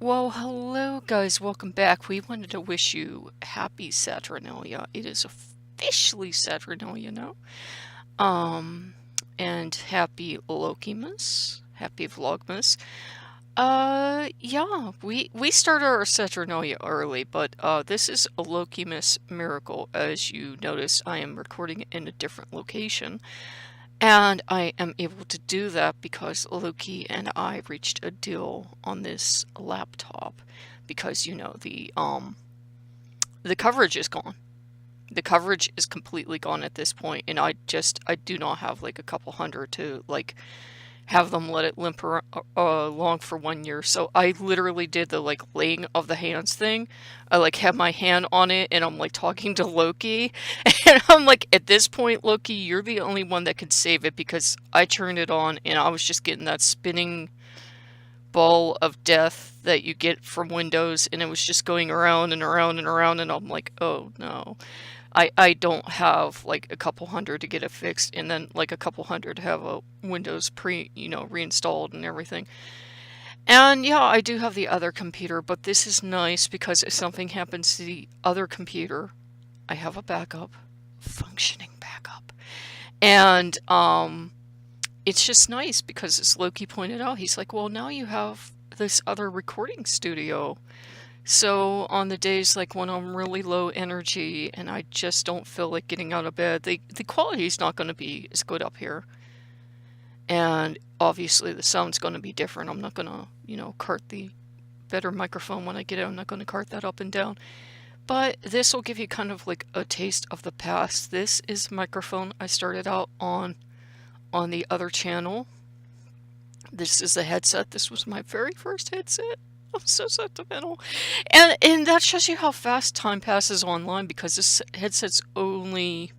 Well, hello guys, welcome back. We wanted to wish you happy Saturnalia. It is officially Saturnalia now. Um, and happy Lokimas, happy Vlogmas. Yeah, we started our Saturnalia early, but this is a Lokimas miracle. As you notice, I am recording in a different location. And I am able to do that because Loki and I reached a deal on this laptop because the coverage is gone. The coverage is completely gone at this point, and I do not have like a couple hundred to like have them let it limp along for 1 year. So I literally did the like laying of the hands thing. I like have my hand on it and I'm like talking to Loki. And I'm like, at this point, Loki, you're the only one that could save it because I turned it on and I was just getting that spinning ball of death that you get from Windows, and it was just going around and around and around, and I'm like, oh no. I don't have like a couple hundred to get it fixed, and then like a couple hundred to have a Windows reinstalled and everything. And yeah, I do have the other computer, but this is nice because if something happens to the other computer, I have a backup, functioning backup. And it's just nice because as Loki pointed out, he's like, well, now you have this other recording studio. So on the days like when I'm really low energy and I just don't feel like getting out of bed, the quality is not going to be as good up here. And obviously the sound's going to be different. I'm not going to, cart the better microphone when I get it. I'm not going to cart that up and down. But this will give you kind of like a taste of the past. This is a microphone I started out on the other channel. This is a headset. This was my very first headset. I'm so sentimental. And that shows you how fast time passes online because this headset's only,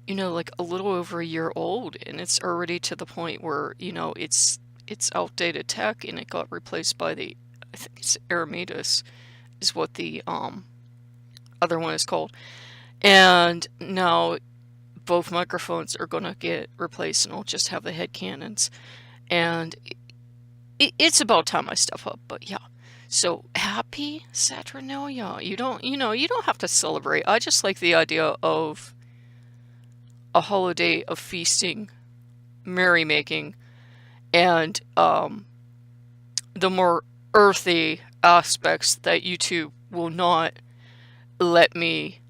like a little over a year old, and it's already to the point where, it's outdated tech, and it got replaced by I think it's Aramedes is what the other one is called. And now both microphones are going to get replaced, and I'll just have the head cannons. And it's about time I step up, but yeah. So happy Saturnalia. You don't have to celebrate. I just like the idea of a holiday of feasting, merrymaking, and the more earthy aspects that YouTube will not let me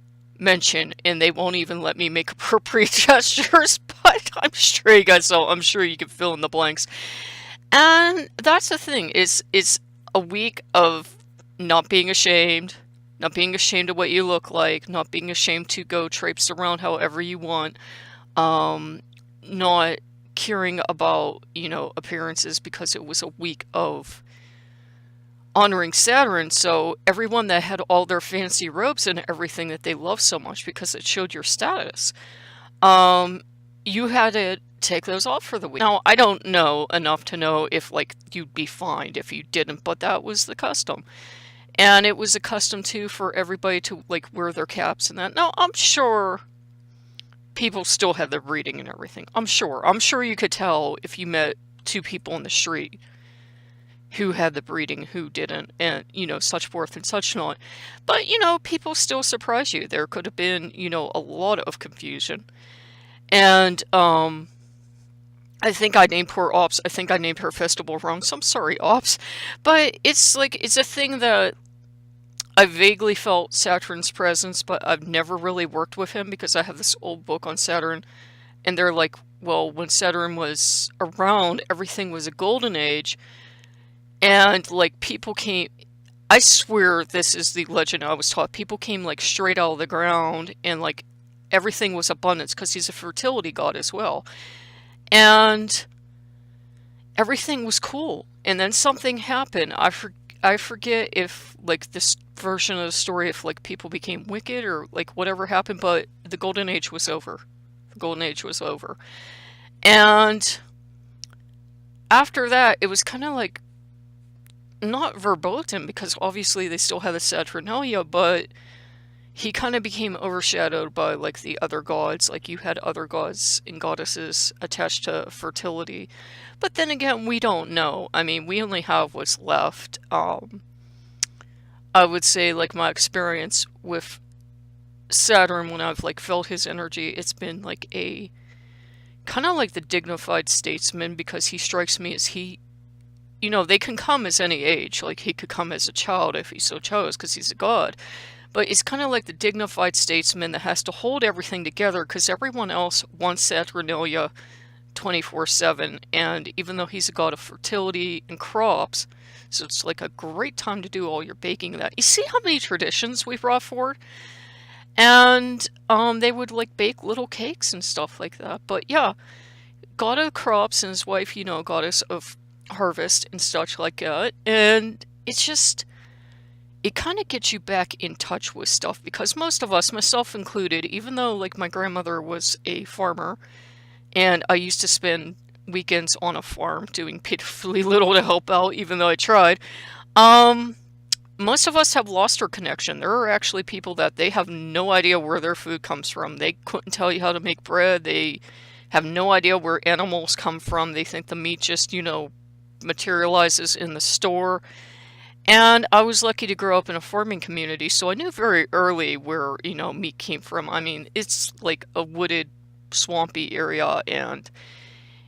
mention, and they won't even let me make appropriate gestures, but I'm sure you guys know, I'm sure you can fill in the blanks. And that's the thing, it's a week of not being ashamed of what you look like, not being ashamed to go traipse around however you want, not caring about, appearances, because it was a week of honoring Saturn, so everyone that had all their fancy robes and everything that they love so much because it showed your status, you had to take those off for the week. Now, I don't know enough to know if, like, you'd be fined if you didn't, but that was the custom. And it was a custom, too, for everybody to, like, wear their caps and that. Now, I'm sure people still had their breeding and everything. I'm sure you could tell if you met two people in the street who had the breeding, who didn't, and, such forth and such not. But, people still surprise you. There could have been, a lot of confusion. And, I think I named poor Ops. I think I named her festival wrong, so I'm sorry, Ops. But it's like, it's a thing that I vaguely felt Saturn's presence, but I've never really worked with him because I have this old book on Saturn, and they're like, well, when Saturn was around, everything was a golden age, and, like, people came, I swear this is the legend I was taught, people came, like, straight out of the ground, and, like, everything was abundance, because he's a fertility god as well. And everything was cool. And then something happened. I forget if, like, this version of the story, if, like, people became wicked or, like, whatever happened, but the Golden Age was over. The Golden Age was over. And after that, it was kind of like, not verboten, because obviously they still had the Saturnalia, but he kind of became overshadowed by like the other gods. Like you had other gods and goddesses attached to fertility. But then again, we don't know. I mean, we only have what's left. I would say like my experience with Saturn when I've like felt his energy, it's been like a kind of like the dignified statesman because he strikes me as they can come as any age. Like he could come as a child if he so chose because he's a god. But it's kind of like the dignified statesman that has to hold everything together because everyone else wants Saturnalia 24/7. And even though he's a god of fertility and crops, so it's like a great time to do all your baking and that. You see how many traditions we brought forward? And they would like bake little cakes and stuff like that. But yeah, god of crops and his wife, goddess of harvest and such like that. And it's just it kind of gets you back in touch with stuff because most of us, myself included, even though like my grandmother was a farmer and I used to spend weekends on a farm doing pitifully little to help out, even though I tried, um, most of us have lost our connection. There are actually people that they have no idea where their food comes from. They couldn't tell you how to make bread. They have no idea where animals come from. They think the meat just, materializes in the store. And I was lucky to grow up in a farming community, so I knew very early where, meat came from. I mean, it's like a wooded, swampy area and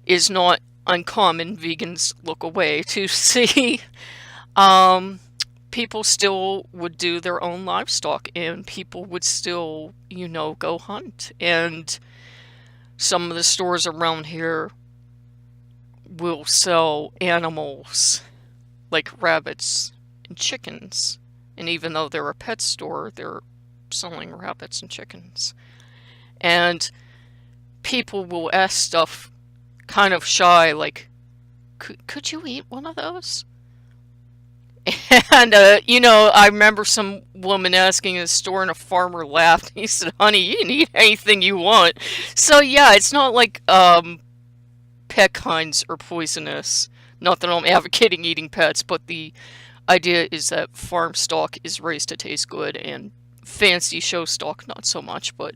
is not uncommon. Vegans look away to see. Um, People still would do their own livestock and people would still, go hunt. And some of the stores around here will sell animals like rabbits and chickens. And even though they're a pet store, they're selling rabbits and chickens. And people will ask stuff kind of shy, like, could you eat one of those? And, I remember some woman asking in a store and a farmer laughed. He said, honey, you can eat anything you want. So, yeah, it's not like pet kinds are poisonous. Not that I'm advocating eating pets, but the idea is that farm stock is raised to taste good and fancy show stock not so much. But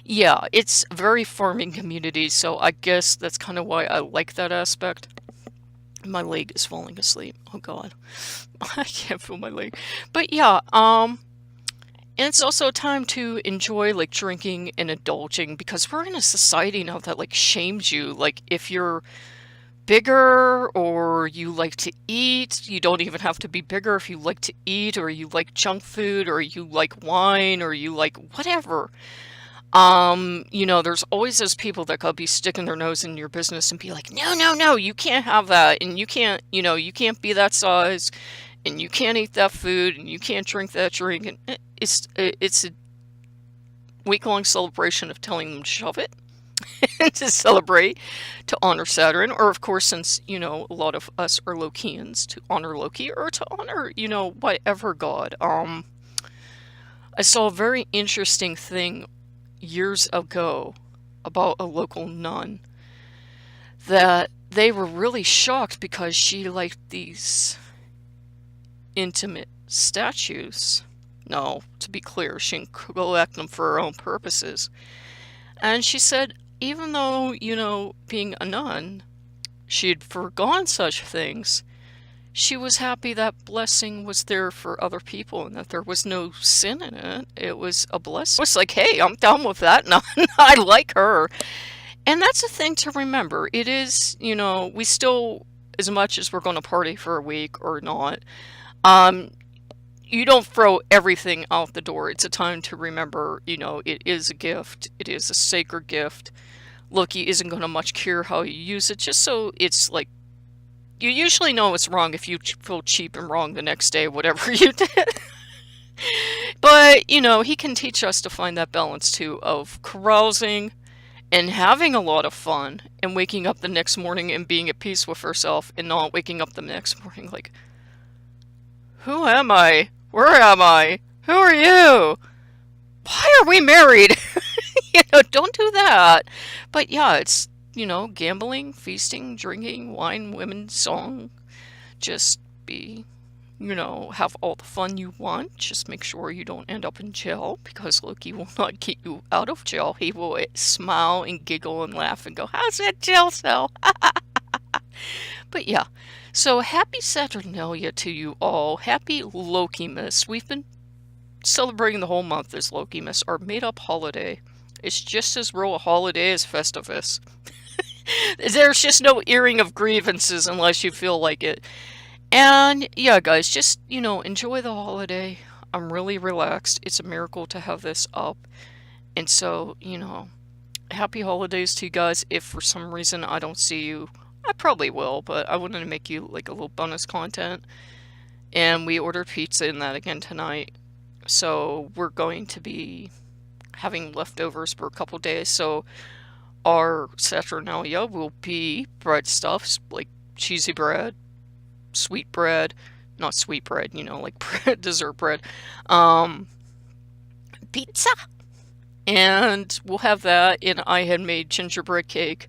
yeah, it's very farming community, so I guess that's kind of why I like that aspect. My leg is falling asleep. Oh god. I can't feel my leg. But yeah, and it's also a time to enjoy like drinking and indulging because we're in a society now that like shames you. Like if you're bigger or you like to eat, you don't even have to be bigger if you like to eat or you like junk food or you like wine or you like whatever. There's always those people that could be sticking their nose in your business and be like, no, no, no, you can't have that, and you can't, you can't be that size, and you can't eat that food, and you can't drink that drink, and it's a week-long celebration of telling them to shove it, to celebrate, to honor Saturn, or of course, since, a lot of us are Lokeans, to honor Loki, or to honor, whatever god. I saw a very interesting thing years ago about a local nun that they were really shocked because she liked these intimate statues. No, to be clear, she didn't collect them for her own purposes. And she said, even though, being a nun, she had forgone such things, she was happy that blessing was there for other people and that there was no sin in it. It was a blessing. It's like, hey, I'm done with that nun. I like her. And that's a thing to remember. It is, we still, as much as we're going to party for a week or not, you don't throw everything out the door. It's a time to remember, it is a gift. It is a sacred gift. Loki isn't going to much care how you use it, just so it's like, you usually know it's wrong if you feel cheap and wrong the next day, whatever you did. But, he can teach us to find that balance too of carousing and having a lot of fun and waking up the next morning and being at peace with herself and not waking up the next morning like, who am I? Where am I? Who are you? Why are we married? Don't do that. But yeah, it's, gambling, feasting, drinking, wine, women, song. Just be have all the fun you want. Just make sure you don't end up in jail, because Loki will not get you out of jail. He will smile and giggle and laugh and go, "How's that jail cell?" But yeah, so happy Saturnalia to you all. Happy Lokimas. We've been celebrating the whole month as Lokimas, our made-up holiday. It's just as real a holiday as Festivus. There's just no airing of grievances unless you feel like it. And yeah, guys, just, enjoy the holiday. I'm really relaxed. It's a miracle to have this up. And so, happy holidays to you guys. If for some reason I don't see you, I probably will, but I wanted to make you like a little bonus content. And we ordered pizza in that again tonight. So we're going to be having leftovers for a couple days. So our Saturnalia will be bread stuffs, like cheesy bread, sweet bread, not sweet bread, like bread, dessert bread, pizza, and we'll have that. And I had made gingerbread cake,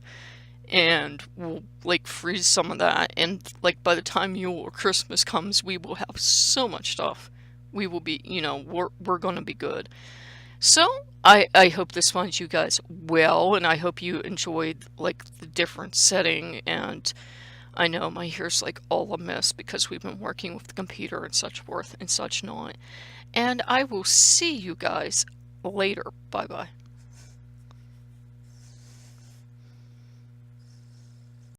and we'll like freeze some of that, and like by the time Yule or Christmas comes, we will have so much stuff. We will be, we're gonna be good. So I hope this finds you guys well, and I hope you enjoyed like the different setting. And I know my hair's like all a mess because we've been working with the computer and such forth and such not. And I will see you guys later. Bye bye.